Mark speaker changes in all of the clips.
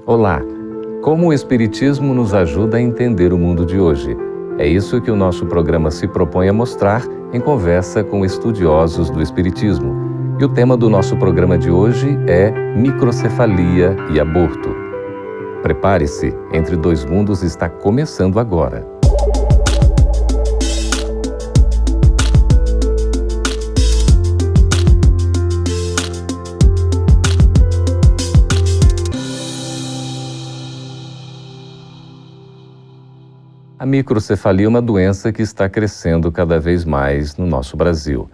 Speaker 1: Olá! Como o Espiritismo nos ajuda a entender o mundo de hoje? É isso que o nosso programa se propõe a mostrar em conversa com estudiosos do Espiritismo. E o tema do nosso programa de hoje é microcefalia e aborto. Prepare-se, Entre Dois Mundos está começando agora. A microcefalia é uma doença que está crescendo cada vez mais no nosso Brasil.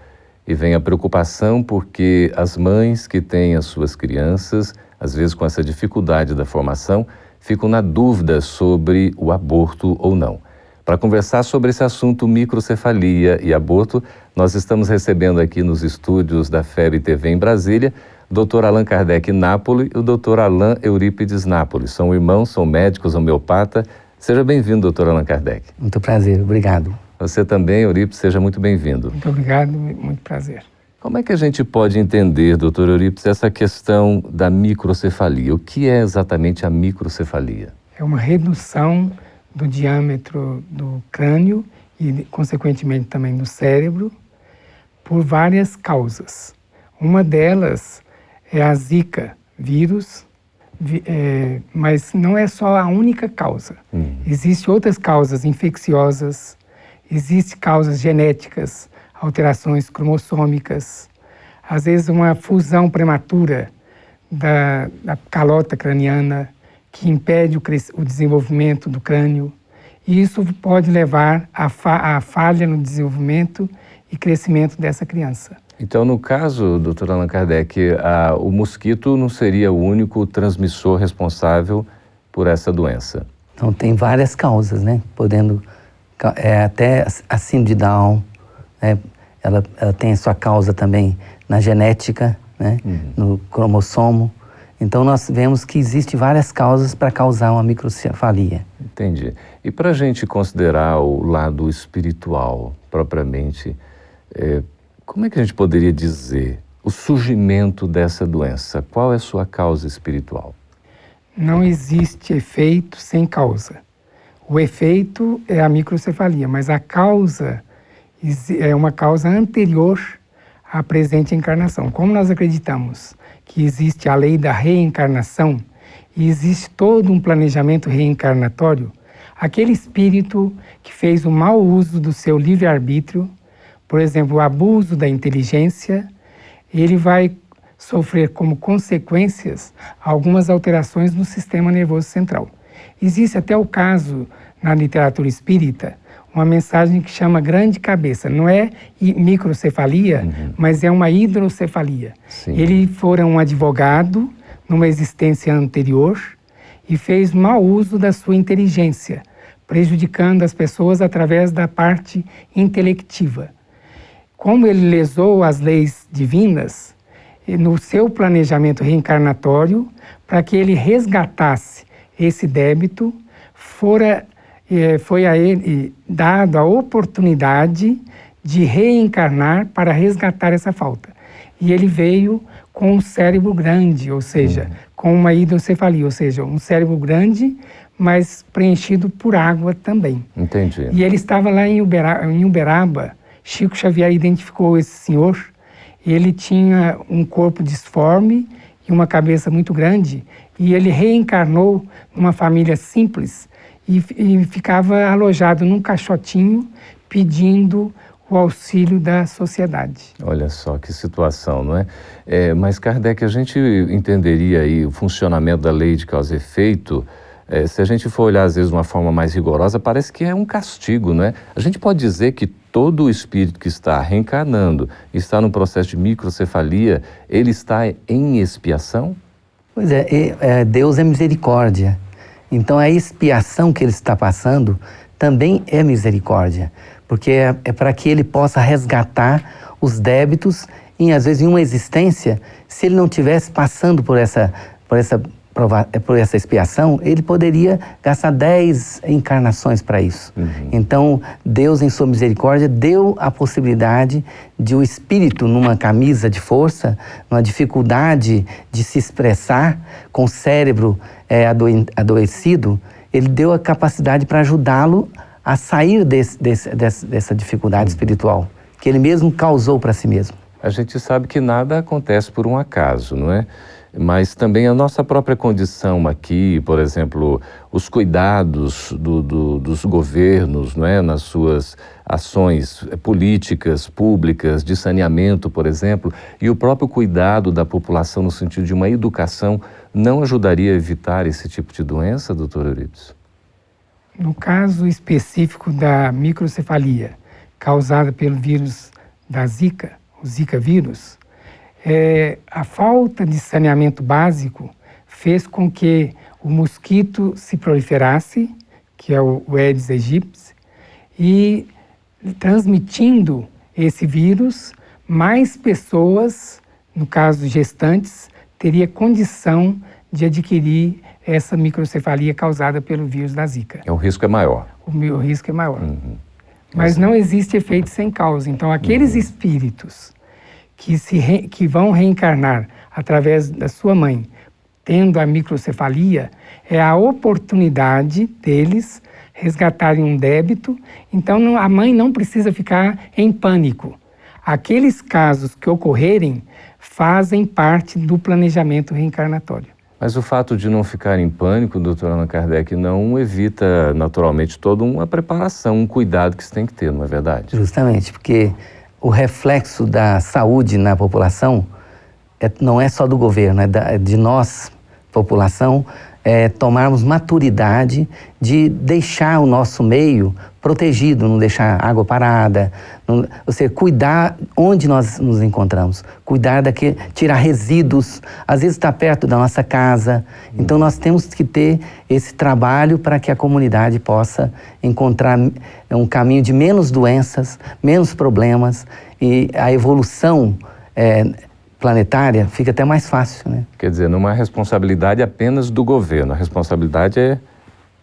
Speaker 1: E vem a preocupação porque as mães que têm as suas crianças, às vezes com essa dificuldade da formação, ficam na dúvida sobre o aborto ou não. Para conversar sobre esse assunto microcefalia e aborto, nós estamos recebendo aqui nos estúdios da FEB TV em Brasília, o Dr. Allan Kardec Napoli e o Dr. Alain Eurípides Napoli. São irmãos, são médicos, homeopata. Seja bem-vindo, doutor Allan Kardec.
Speaker 2: Muito prazer, obrigado.
Speaker 1: Você também, Eurípides, seja muito bem-vindo.
Speaker 3: Muito obrigado, muito prazer.
Speaker 1: Como é que a gente pode entender, doutor Eurípides, essa questão da microcefalia? O que é exatamente a microcefalia?
Speaker 3: É uma redução do diâmetro do crânio e, consequentemente, também do cérebro, por várias causas. Uma delas é a Zika vírus, mas não é só a única causa. Existem outras causas infecciosas, existem causas genéticas, alterações cromossômicas, às vezes uma fusão prematura da calota craniana que impede o desenvolvimento do crânio, e isso pode levar à falha no desenvolvimento e crescimento dessa criança.
Speaker 1: Então, no caso, doutor Allan Kardec, o mosquito não seria o único transmissor responsável por essa doença?
Speaker 2: Então, tem várias causas, né? Podendo, até a síndrome de Down, né? Ela tem a sua causa também na genética, né? No cromossomo. Então, nós vemos que existem várias causas para causar uma microcefalia.
Speaker 1: Entendi. E para a gente considerar o lado espiritual, propriamente, como é que a gente poderia dizer o surgimento dessa doença? Qual é a sua causa espiritual?
Speaker 3: Não existe efeito sem causa. O efeito é a microcefalia, mas a causa é uma causa anterior à presente encarnação. Como nós acreditamos que existe a lei da reencarnação e existe todo um planejamento reencarnatório, aquele espírito que fez o mau uso do seu livre-arbítrio, por exemplo, o abuso da inteligência, ele vai sofrer como consequências algumas alterações no sistema nervoso central. Existe até o caso, na literatura espírita, uma mensagem que chama grande cabeça. Não é microcefalia, mas é uma hidrocefalia.
Speaker 1: Sim.
Speaker 3: Ele fora um advogado numa existência anterior e fez mau uso da sua inteligência, prejudicando as pessoas através da parte intelectiva. Como ele lesou as leis divinas, no seu planejamento reencarnatório, para que ele resgatasse esse débito, foi a ele dado a oportunidade de reencarnar para resgatar essa falta. E ele veio com um cérebro grande, ou seja, com uma hidrocefalia, ou seja, um cérebro grande, mas preenchido por água também.
Speaker 1: Entendi.
Speaker 3: E ele estava lá em Uberaba. Chico Xavier identificou esse senhor. Ele tinha um corpo disforme e uma cabeça muito grande, e ele reencarnou numa família simples e ficava alojado num caixotinho pedindo o auxílio da sociedade.
Speaker 1: Olha só que situação, não é? Mas, Kardec, a gente entenderia aí o funcionamento da lei de causa e efeito. Se a gente for olhar, às vezes, de uma forma mais rigorosa, parece que é um castigo, não é? A gente pode dizer que todo o espírito que está reencarnando, está no processo de microcefalia, ele está em expiação?
Speaker 2: Pois é, Deus é misericórdia. Então, a expiação que ele está passando também é misericórdia, porque é para que ele possa resgatar os débitos, às vezes, em uma existência, se ele não estivesse passando por essa expiação, ele poderia gastar 10 encarnações para isso. Então, Deus, em sua misericórdia, deu a possibilidade de o espírito, numa camisa de força, numa dificuldade de se expressar, com o cérebro adoecido, ele deu a capacidade para ajudá-lo a sair dessa dificuldade espiritual, que ele mesmo causou para si mesmo.
Speaker 1: A gente sabe que nada acontece por um acaso, não é? Mas também a nossa própria condição aqui, por exemplo, os cuidados dos governos, não é? Nas suas ações políticas, públicas, de saneamento, por exemplo, e o próprio cuidado da população no sentido de uma educação, não ajudaria a evitar esse tipo de doença, doutor Eurípides?
Speaker 3: No caso específico da microcefalia, causada pelo vírus da Zika, o Zika vírus, a falta de saneamento básico fez com que o mosquito se proliferasse, que é o Aedes aegypti, e transmitindo esse vírus, mais pessoas, no caso gestantes, teria condição de adquirir essa microcefalia causada pelo vírus da Zika.
Speaker 1: O risco é maior.
Speaker 3: O risco é maior. Mas não existe efeito sem causa. Então, aqueles espíritos que vão reencarnar através da sua mãe, tendo a microcefalia, é a oportunidade deles resgatarem um débito. Então, a mãe não precisa ficar em pânico. Aqueles casos que ocorrerem fazem parte do planejamento reencarnatório.
Speaker 1: Mas o fato de não ficar em pânico, doutor Allan Kardec, não evita naturalmente toda uma preparação, um cuidado que se tem que ter, não é verdade?
Speaker 2: Justamente, porque o reflexo da saúde na população não é só do governo, é de nós, população, tomarmos maturidade de deixar o nosso meio protegido, não deixar água parada, ou seja, cuidar onde nós nos encontramos, cuidar tirar resíduos, às vezes está perto da nossa casa, então nós temos que ter esse trabalho para que a comunidade possa encontrar um caminho de menos doenças, menos problemas, e a evolução planetária fica até mais fácil, né?
Speaker 1: Quer dizer, não é responsabilidade apenas do governo, a responsabilidade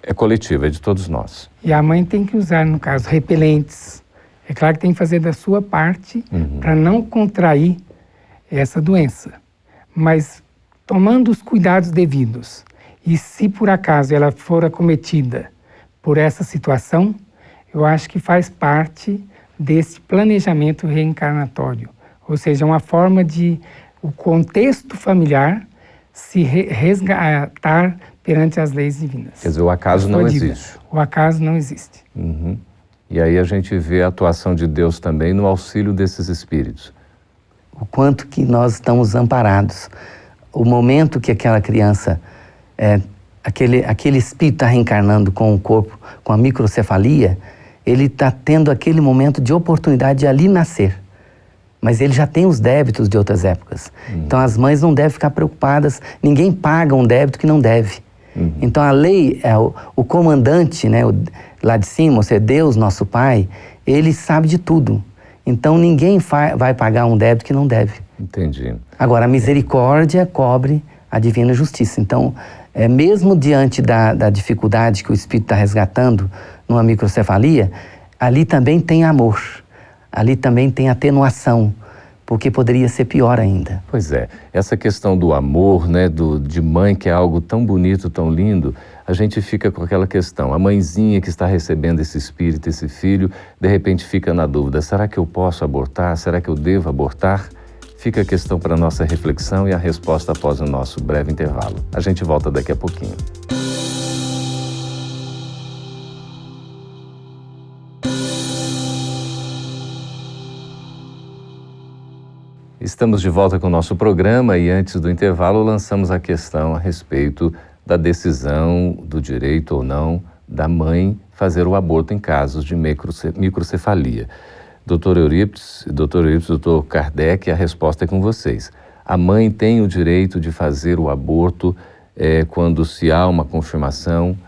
Speaker 1: é coletiva, é de todos nós.
Speaker 3: E a mãe tem que usar, no caso, repelentes. É claro que tem que fazer da sua parte para não contrair essa doença. Mas tomando os cuidados devidos, e se por acaso ela for acometida por essa situação, eu acho que faz parte desse planejamento reencarnatório. Ou seja, uma forma de o contexto familiar se resgatar perante as leis divinas.
Speaker 1: Quer dizer, o acaso não existe.
Speaker 3: O acaso não existe.
Speaker 1: E aí a gente vê a atuação de Deus também no auxílio desses espíritos.
Speaker 2: O quanto que nós estamos amparados. O momento que aquela criança, aquele espírito está reencarnando com o corpo, com a microcefalia, ele está tendo aquele momento de oportunidade de ali nascer. Mas ele já tem os débitos de outras épocas. Então as mães não devem ficar preocupadas, ninguém paga um débito que não deve. Então a lei, o comandante, né, lá de cima, ou seja, Deus, nosso Pai, ele sabe de tudo. Então ninguém vai pagar um débito que não deve.
Speaker 1: Entendi.
Speaker 2: Agora, a misericórdia cobre a divina justiça. Então, mesmo diante da dificuldade que o espírito está resgatando numa microcefalia, ali também tem amor. Ali também tem atenuação, porque poderia ser pior ainda.
Speaker 1: Pois é, essa questão do amor, né, de mãe, que é algo tão bonito, tão lindo, a gente fica com aquela questão. A mãezinha que está recebendo esse espírito, esse filho, de repente fica na dúvida, será que eu posso abortar? Será que eu devo abortar? Fica a questão para a nossa reflexão e a resposta após o nosso breve intervalo. A gente volta daqui a pouquinho. Estamos de volta com o nosso programa e antes do intervalo lançamos a questão a respeito da decisão do direito ou não da mãe fazer o aborto em casos de microcefalia. Doutor Eurípides, doutor Kardec, a resposta é com vocês. A mãe tem o direito de fazer o aborto quando se há uma confirmação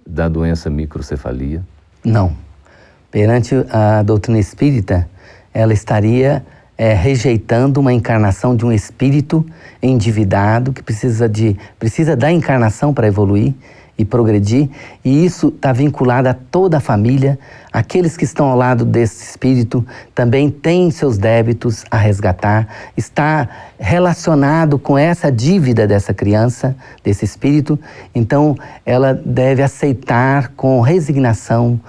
Speaker 1: da doença microcefalia?
Speaker 2: Não. Perante a doutrina espírita, ela estaria rejeitando uma encarnação de um espírito endividado que precisa da encarnação para evoluir. e progredir, e isso está vinculado a toda a família. Aqueles que estão ao lado desse espírito também têm seus débitos a resgatar, está relacionado com essa dívida dessa criança, desse espírito, então ela deve aceitar com resignação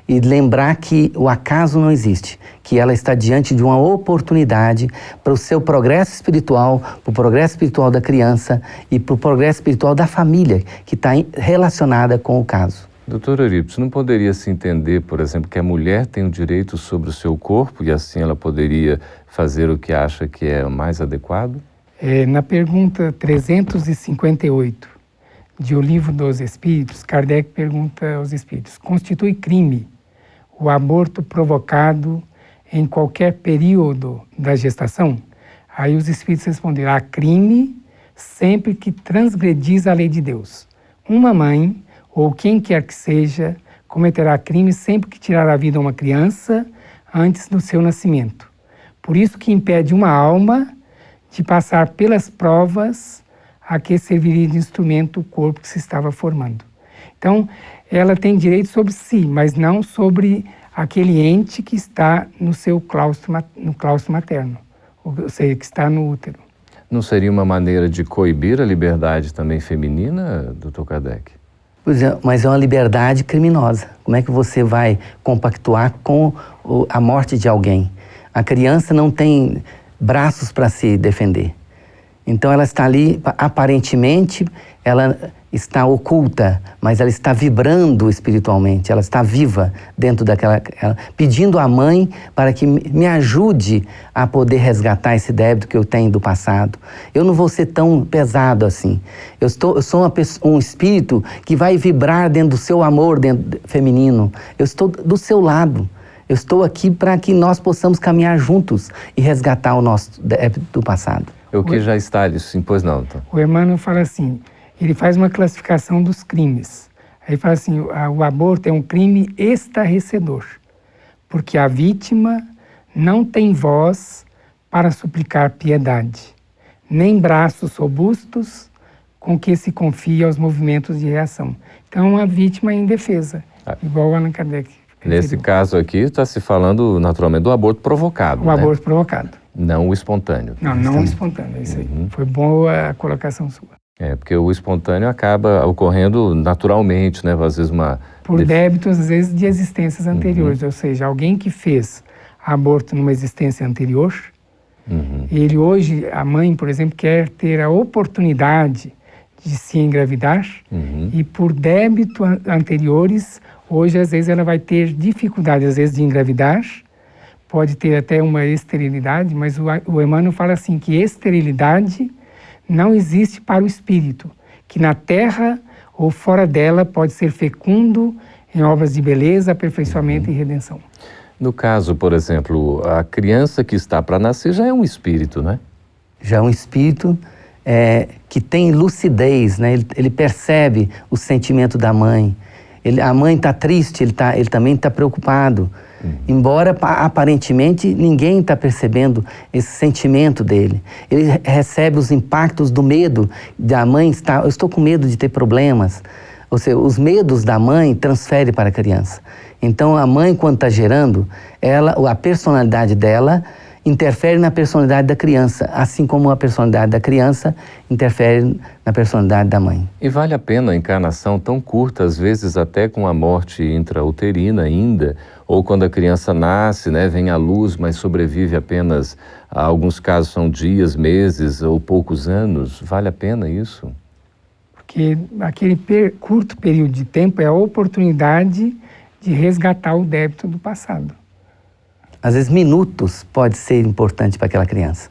Speaker 2: e lembrar que o acaso não existe, que ela está diante de uma oportunidade para o seu progresso espiritual, para o progresso espiritual da criança e para o progresso espiritual da família, que está relacionada com o caso.
Speaker 1: Doutor Eurípides, não poderia se entender, por exemplo, que a mulher tem o direito sobre o seu corpo e assim ela poderia fazer o que acha que é o mais adequado?
Speaker 3: Na pergunta 358 de O Livro dos Espíritos, Kardec pergunta aos espíritos: constitui crime o aborto provocado em qualquer período da gestação? Aí os espíritos responderam: há crime sempre que transgredis a lei de Deus. Uma mãe, ou quem quer que seja, cometerá crime sempre que tirar a vida a uma criança antes do seu nascimento. Por isso que impede uma alma de passar pelas provas a que serviria de instrumento o corpo que se estava formando. Então, ela tem direito sobre si, mas não sobre aquele ente que está no seu claustro materno, ou seja, que está no útero.
Speaker 1: Não seria uma maneira de coibir a liberdade também feminina, doutor Kardec?
Speaker 2: Pois é, mas é uma liberdade criminosa. Como é que você vai compactuar com a morte de alguém? A criança não tem braços para se defender. Então ela está ali, aparentemente, ela está oculta, mas ela está vibrando espiritualmente, ela está viva dentro daquela... pedindo à mãe para que me ajude a poder resgatar esse débito que eu tenho do passado. Eu não vou ser tão pesado assim. Eu sou um espírito que vai vibrar dentro do seu amor feminino. Eu estou do seu lado. Eu estou aqui para que nós possamos caminhar juntos e resgatar o nosso débito do passado.
Speaker 1: O que já está ali, sim, pois não. Então.
Speaker 3: O Emmanuel fala assim, ele faz uma classificação dos crimes. Aí fala assim, o aborto é um crime estarrecedor, porque a vítima não tem voz para suplicar piedade, nem braços robustos com que se confia aos movimentos de reação. Então, a vítima é indefesa, igual o Allan Kardec.
Speaker 1: Nesse caso aqui, está se falando naturalmente do aborto provocado.
Speaker 3: O aborto provocado.
Speaker 1: Não o espontâneo.
Speaker 3: Não o espontâneo, é isso aí. Foi boa a colocação sua.
Speaker 1: Porque o espontâneo acaba ocorrendo naturalmente, né? Às vezes
Speaker 3: por débitos, às vezes, de existências anteriores. Ou seja, alguém que fez aborto numa existência anterior, ele hoje, a mãe, por exemplo, quer ter a oportunidade de se engravidar e por débitos anteriores, hoje, às vezes, ela vai ter dificuldade, às vezes, de engravidar, pode ter até uma esterilidade, mas o Emmanuel fala assim, que esterilidade não existe para o espírito, que na terra ou fora dela pode ser fecundo em obras de beleza, aperfeiçoamento e redenção.
Speaker 1: No caso, por exemplo, a criança que está para nascer já é um espírito, né?
Speaker 2: Já é um espírito que tem lucidez, né? Ele percebe o sentimento da mãe. A mãe está triste, ele também está preocupado. Embora aparentemente ninguém está percebendo esse sentimento dele. Ele recebe os impactos do medo da mãe. Eu estou com medo de ter problemas. Ou seja, os medos da mãe transferem para a criança. Então a mãe, quando está gerando, a personalidade dela interfere na personalidade da criança, assim como a personalidade da criança interfere na personalidade da mãe.
Speaker 1: E vale a pena a encarnação tão curta, às vezes até com a morte intrauterina ainda, ou quando a criança nasce, né, vem à luz, mas sobrevive apenas, alguns casos são dias, meses ou poucos anos. Vale a pena isso?
Speaker 3: Porque aquele curto período de tempo é a oportunidade de resgatar o débito do passado.
Speaker 2: Às vezes minutos pode ser importante para aquela criança,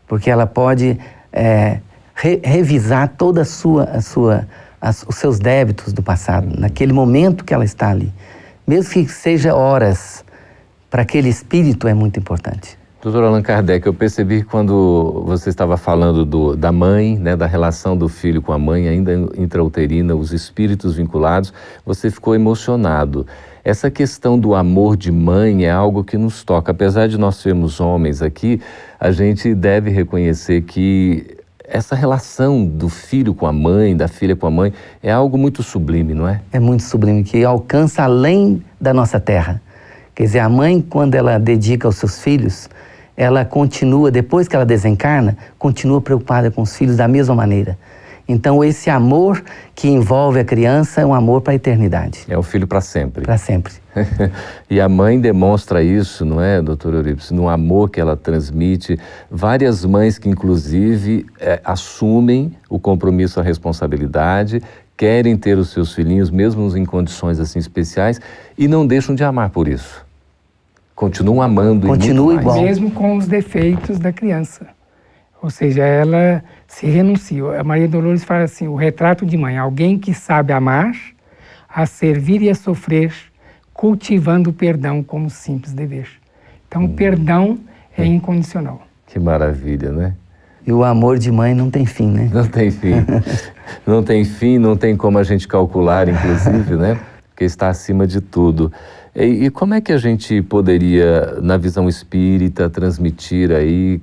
Speaker 2: porque ela pode revisar toda os seus débitos do passado, naquele momento que ela está ali. Mesmo que seja horas, para aquele espírito é muito importante.
Speaker 1: Doutor Allan Kardec, eu percebi que quando você estava falando da mãe, né, da relação do filho com a mãe, ainda intrauterina, os espíritos vinculados, você ficou emocionado. Essa questão do amor de mãe é algo que nos toca. Apesar de nós sermos homens aqui, a gente deve reconhecer que essa relação do filho com a mãe, da filha com a mãe, é algo muito sublime, não é?
Speaker 2: É muito sublime, que alcança além da nossa terra. Quer dizer, a mãe, quando ela dedica aos seus filhos, ela continua, depois que ela desencarna, continua preocupada com os filhos da mesma maneira. Então, esse amor que envolve a criança é um amor para a eternidade.
Speaker 1: É o filho para sempre.
Speaker 2: Para sempre.
Speaker 1: E a mãe demonstra isso, não é, doutor Eurípides? No amor que ela transmite. Várias mães que, inclusive, assumem o compromisso, a responsabilidade, querem ter os seus filhinhos, mesmo em condições assim especiais, e não deixam de amar por isso. Continuam amando.
Speaker 2: Continua igual.
Speaker 3: Mesmo com os defeitos da criança. Ou seja, ela se renuncia. A Maria Dolores fala assim, o retrato de mãe, alguém que sabe amar, a servir e a sofrer, cultivando o perdão como simples dever. Então, o perdão é incondicional.
Speaker 1: Que maravilha, né?
Speaker 2: E o amor de mãe não tem fim, né?
Speaker 1: Não tem fim. Não tem fim, não tem como a gente calcular, inclusive, né? Porque está acima de tudo. E como é que a gente poderia, na visão espírita, transmitir aí,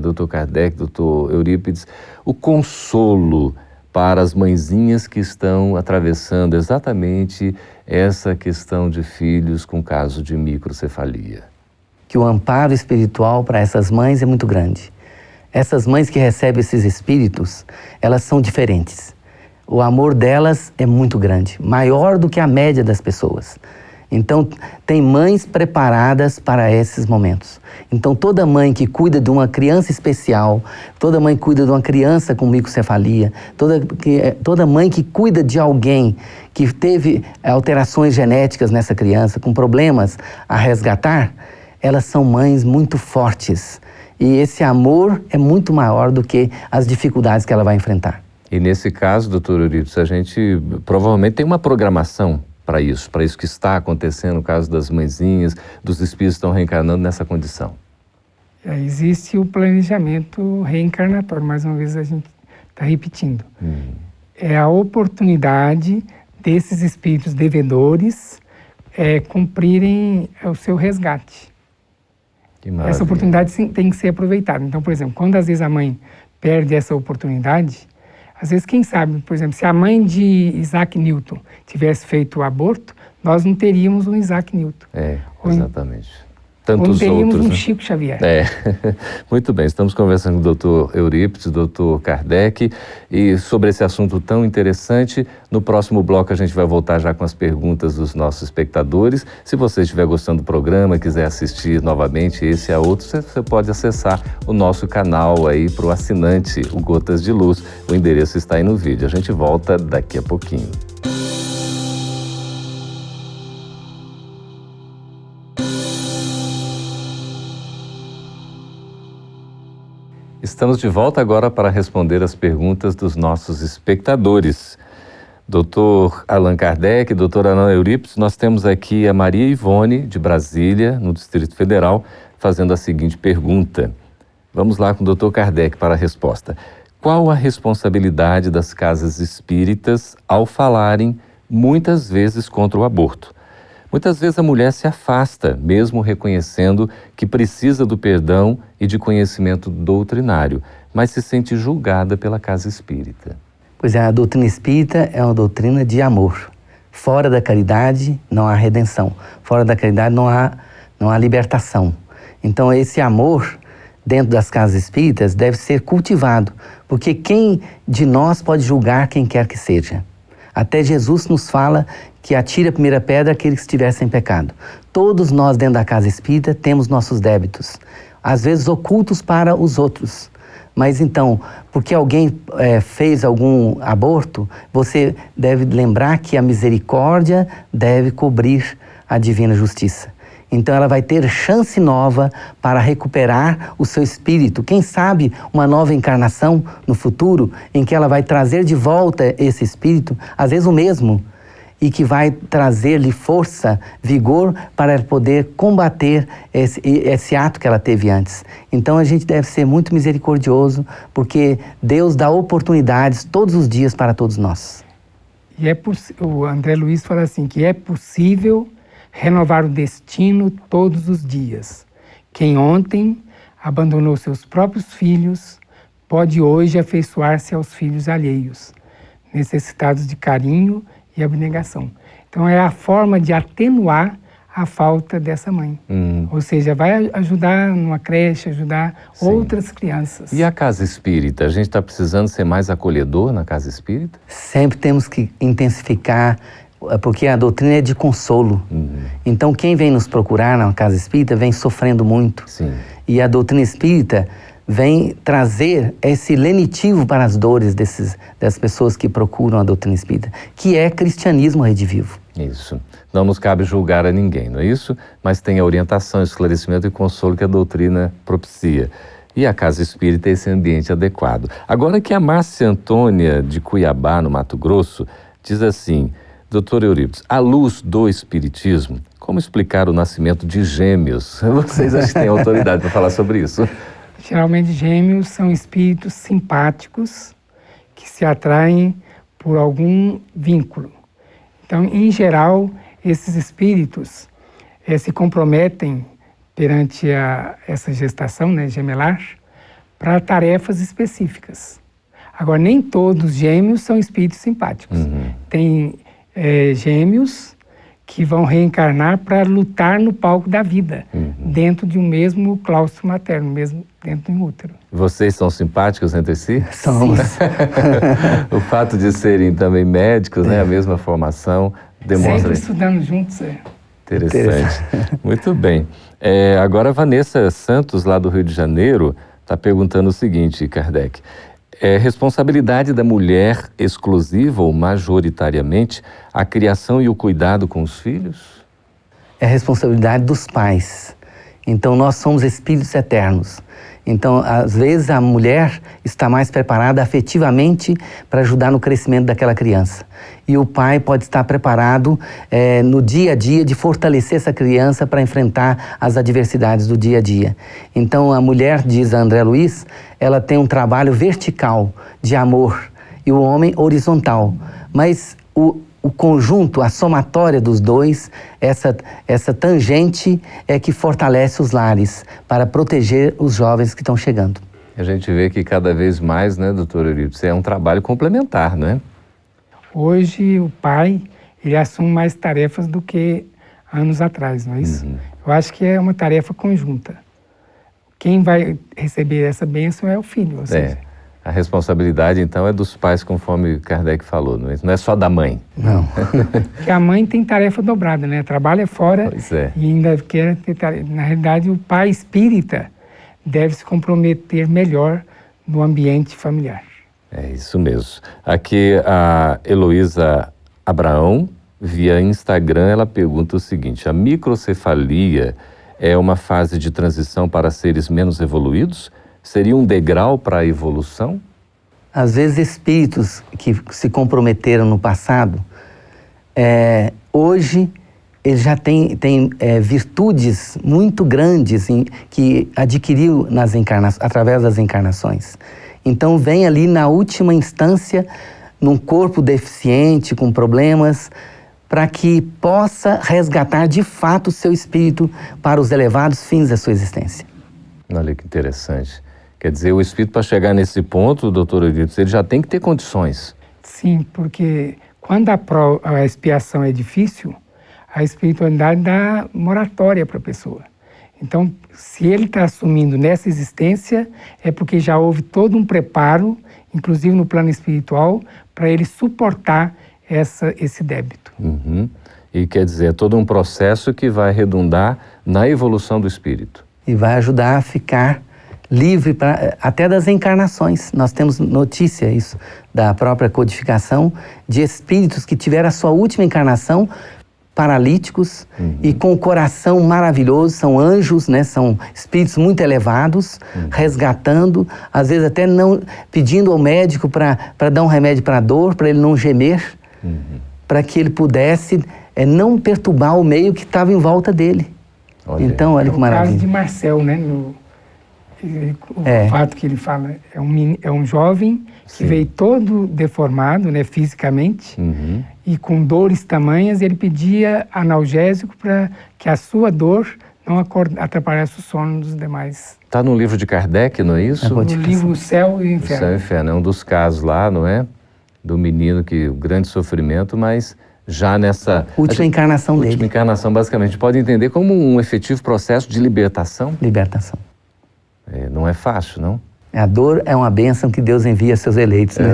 Speaker 1: Dr. Kardec, Dr. Eurípides, o consolo para as mãezinhas que estão atravessando exatamente essa questão de filhos com caso de microcefalia?
Speaker 2: Que o amparo espiritual para essas mães é muito grande. Essas mães que recebem esses espíritos, elas são diferentes. O amor delas é muito grande, maior do que a média das pessoas. Então, tem mães preparadas para esses momentos. Então, toda mãe que cuida de uma criança especial, toda mãe que cuida de uma criança com microcefalia, toda mãe que cuida de alguém que teve alterações genéticas nessa criança, com problemas a resgatar, elas são mães muito fortes. E esse amor é muito maior do que as dificuldades que ela vai enfrentar.
Speaker 1: E nesse caso, doutor Eurípides, a gente provavelmente tem uma programação para isso que está acontecendo no caso das mãezinhas, dos espíritos que estão reencarnando nessa condição.
Speaker 3: Existe o planejamento reencarnatório, mais uma vez a gente está repetindo. É a oportunidade desses espíritos devedores cumprirem o seu resgate. Essa oportunidade tem que ser aproveitada. Então, por exemplo, quando às vezes a mãe perde essa oportunidade, às vezes, quem sabe, por exemplo, se a mãe de Isaac Newton tivesse feito o aborto, nós não teríamos um Isaac Newton.
Speaker 1: Exatamente.
Speaker 3: Tantos outros. Ou não teríamos
Speaker 1: outros,
Speaker 3: um
Speaker 1: né?
Speaker 3: Chico Xavier.
Speaker 1: Muito bem, estamos conversando com o doutor Eurípides, doutor Kardec, e sobre esse assunto tão interessante. No próximo bloco a gente vai voltar já com as perguntas dos nossos espectadores. Se você estiver gostando do programa, quiser assistir novamente esse a outro, você pode acessar o nosso canal aí para o assinante, o Gotas de Luz. O endereço está aí no vídeo. A gente volta daqui a pouquinho. Estamos de volta agora para responder as perguntas dos nossos espectadores. Doutor Allan Kardec, doutor Allan Eurípides, nós temos aqui a Maria Ivone, de Brasília, no Distrito Federal, fazendo a seguinte pergunta. Vamos lá com o doutor Kardec para a resposta. Qual a responsabilidade das casas espíritas ao falarem muitas vezes contra o aborto? Muitas vezes a mulher se afasta, mesmo reconhecendo que precisa do perdão e de conhecimento doutrinário, mas se sente julgada pela casa espírita.
Speaker 2: Pois é, a doutrina espírita é uma doutrina de amor. Fora da caridade não há redenção. Fora da caridade não há libertação. Então esse amor dentro das casas espíritas deve ser cultivado, porque quem de nós pode julgar quem quer que seja? Até Jesus nos fala que atire a primeira pedra aquele que estiver sem pecado. Todos nós dentro da casa espírita temos nossos débitos, às vezes ocultos para os outros. Mas então, porque alguém fez algum aborto, você deve lembrar que a misericórdia deve cobrir a divina justiça. Então ela vai ter chance nova para recuperar o seu espírito. Quem sabe uma nova encarnação no futuro em que ela vai trazer de volta esse espírito, às vezes o mesmo, e que vai trazer-lhe força, vigor para ela poder combater esse ato que ela teve antes. Então a gente deve ser muito misericordioso, porque Deus dá oportunidades todos os dias para todos nós.
Speaker 3: E o André Luiz fala assim, que é possível renovar o destino todos os dias. Quem ontem abandonou seus próprios filhos, pode hoje afeiçoar-se aos filhos alheios, necessitados de carinho e abnegação. Então é a forma de atenuar a falta dessa mãe. Ou seja, vai ajudar numa creche, ajudar outras crianças.
Speaker 1: E a casa espírita? A gente está precisando ser mais acolhedor na casa espírita?
Speaker 2: Sempre temos que intensificar, porque a doutrina é de consolo. Então quem vem nos procurar na casa espírita vem sofrendo muito.
Speaker 1: Sim.
Speaker 2: E a doutrina espírita vem trazer esse lenitivo para as dores das pessoas que procuram a doutrina espírita, que é cristianismo redivivo.
Speaker 1: Isso. Não nos cabe julgar a ninguém, não é isso? Mas tem a orientação, esclarecimento e consolo que a doutrina propicia. E a casa espírita é esse ambiente adequado. Agora que a Márcia Antônia de Cuiabá, no Mato Grosso, diz assim: Dr. Eurípides, à luz do espiritismo, como explicar o nascimento de gêmeos? Vocês acham que têm autoridade para falar sobre isso?
Speaker 3: Geralmente gêmeos são espíritos simpáticos que se atraem por algum vínculo. Então, em geral, esses espíritos se comprometem perante essa gestação, né, gemelar, para tarefas específicas. Agora, nem todos gêmeos são espíritos simpáticos. Tem gêmeos que vão reencarnar para lutar no palco da vida, dentro de um mesmo claustro materno, mesmo dentro do útero.
Speaker 1: Vocês são simpáticos entre si?
Speaker 2: Somos.
Speaker 1: O fato de serem também médicos, né, a mesma formação, demonstra...
Speaker 3: Sempre estudando juntos.
Speaker 1: Interessante. Muito bem. Agora a Vanessa Santos, lá do Rio de Janeiro, está perguntando o seguinte, Kardec. É responsabilidade da mulher exclusiva ou majoritariamente a criação e o cuidado com os filhos?
Speaker 2: É responsabilidade dos pais. Então, nós somos espíritos eternos. Então, às vezes, a mulher está mais preparada afetivamente para ajudar no crescimento daquela criança. E o pai pode estar preparado no dia a dia de fortalecer essa criança para enfrentar as adversidades do dia a dia. Então, a mulher, diz a André Luiz, ela tem um trabalho vertical de amor e o homem horizontal. Mas o conjunto, a somatória dos dois, essa tangente é que fortalece os lares para proteger os jovens que estão chegando.
Speaker 1: A gente vê que cada vez mais, né, doutor Eurípides, é um trabalho complementar, não é?
Speaker 3: Hoje o pai, ele assume mais tarefas do que anos atrás, não é isso? Eu acho que é uma tarefa conjunta. Quem vai receber essa bênção é o filho, ou seja...
Speaker 1: A responsabilidade, então, é dos pais, conforme Kardec falou, não é só da mãe.
Speaker 2: Não.
Speaker 3: Porque a mãe tem tarefa dobrada, né? Trabalha fora e ainda quer ter tarefa. Na realidade, o pai espírita deve se comprometer melhor no ambiente familiar.
Speaker 1: É isso mesmo. Aqui a Heloísa Abraão, via Instagram, ela pergunta o seguinte: a microcefalia é uma fase de transição para seres menos evoluídos? Seria um degrau para a evolução?
Speaker 2: Às vezes, espíritos que se comprometeram no passado, hoje eles já têm virtudes muito grandes que adquiriu através das encarnações. Então, vem ali na última instância, num corpo deficiente, com problemas, para que possa resgatar de fato o seu espírito para os elevados fins da sua existência.
Speaker 1: Olha que interessante. Quer dizer, o espírito, para chegar nesse ponto, doutor Eurípides, ele já tem que ter condições.
Speaker 3: Sim, porque quando a expiação é difícil, a espiritualidade dá moratória para a pessoa. Então, se ele está assumindo nessa existência, é porque já houve todo um preparo, inclusive no plano espiritual, para ele suportar esse débito.
Speaker 1: E quer dizer, é todo um processo que vai redundar na evolução do espírito.
Speaker 2: E vai ajudar a ficar livre até das encarnações. Nós temos notícia isso da própria codificação de espíritos que tiveram a sua última encarnação paralíticos e com o coração maravilhoso, são anjos, né? São espíritos muito elevados, resgatando, às vezes até não pedindo ao médico para dar um remédio para a dor, para ele não gemer, para que ele pudesse não perturbar o meio que estava em volta dele. Então, olha que maravilha.
Speaker 3: É o caso de Marcel, né? O fato que ele fala, é um jovem que veio todo deformado, né, fisicamente, e com dores tamanhas, ele pedia analgésico para que a sua dor não atrapalhasse o sono dos demais.
Speaker 1: Está no livro de Kardec, não é isso?
Speaker 3: No livro O Céu e o Inferno.
Speaker 1: O Céu e o Inferno é um dos casos lá, não é? Do menino que o grande sofrimento, mas já nessa
Speaker 2: última encarnação dele.
Speaker 1: Última encarnação, basicamente, a gente pode entender como um efetivo processo de libertação.
Speaker 2: Libertação.
Speaker 1: Não é fácil, não?
Speaker 2: A dor é uma bênção que Deus envia a seus eleitos, né?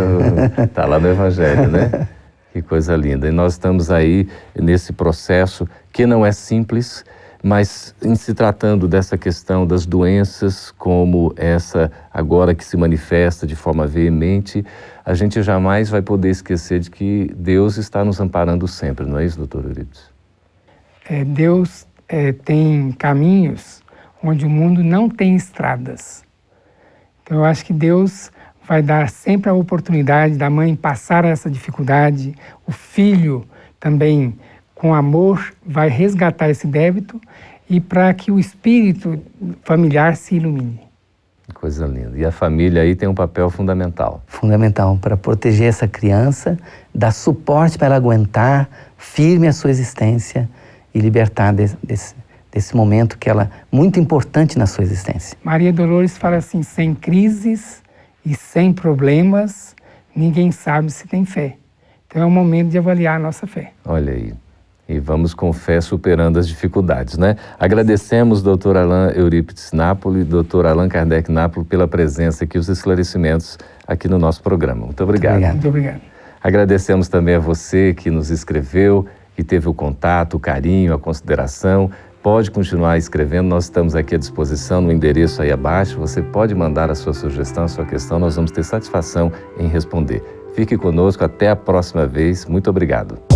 Speaker 1: Está lá no Evangelho, né? Que coisa linda. E nós estamos aí nesse processo que não é simples, mas em se tratando dessa questão das doenças, como essa agora que se manifesta de forma veemente, a gente jamais vai poder esquecer de que Deus está nos amparando sempre, não é isso, doutor Eurípides?
Speaker 3: Deus tem caminhos onde o mundo não tem estradas. Então eu acho que Deus vai dar sempre a oportunidade da mãe passar essa dificuldade, o filho também, com amor, vai resgatar esse débito e para que o espírito familiar se ilumine.
Speaker 1: Coisa linda. E a família aí tem um papel fundamental.
Speaker 2: Fundamental para proteger essa criança, dar suporte para ela aguentar firme a sua existência e libertar desse momento que ela é muito importante na sua existência.
Speaker 3: Maria Dolores fala assim, sem crises e sem problemas, ninguém sabe se tem fé. Então é o momento de avaliar a nossa fé.
Speaker 1: Olha aí. E vamos com fé superando as dificuldades, né? Agradecemos Dr. Allan Eurípides Napoli e Dr. Allan Kardec Napoli pela presença aqui, os esclarecimentos aqui no nosso programa. Muito obrigado.
Speaker 3: Muito obrigado.
Speaker 1: Agradecemos também a você que nos escreveu, que teve o contato, o carinho, a consideração. Pode continuar escrevendo, nós estamos aqui à disposição no endereço aí abaixo. Você pode mandar a sua sugestão, a sua questão, nós vamos ter satisfação em responder. Fique conosco, até a próxima vez. Muito obrigado.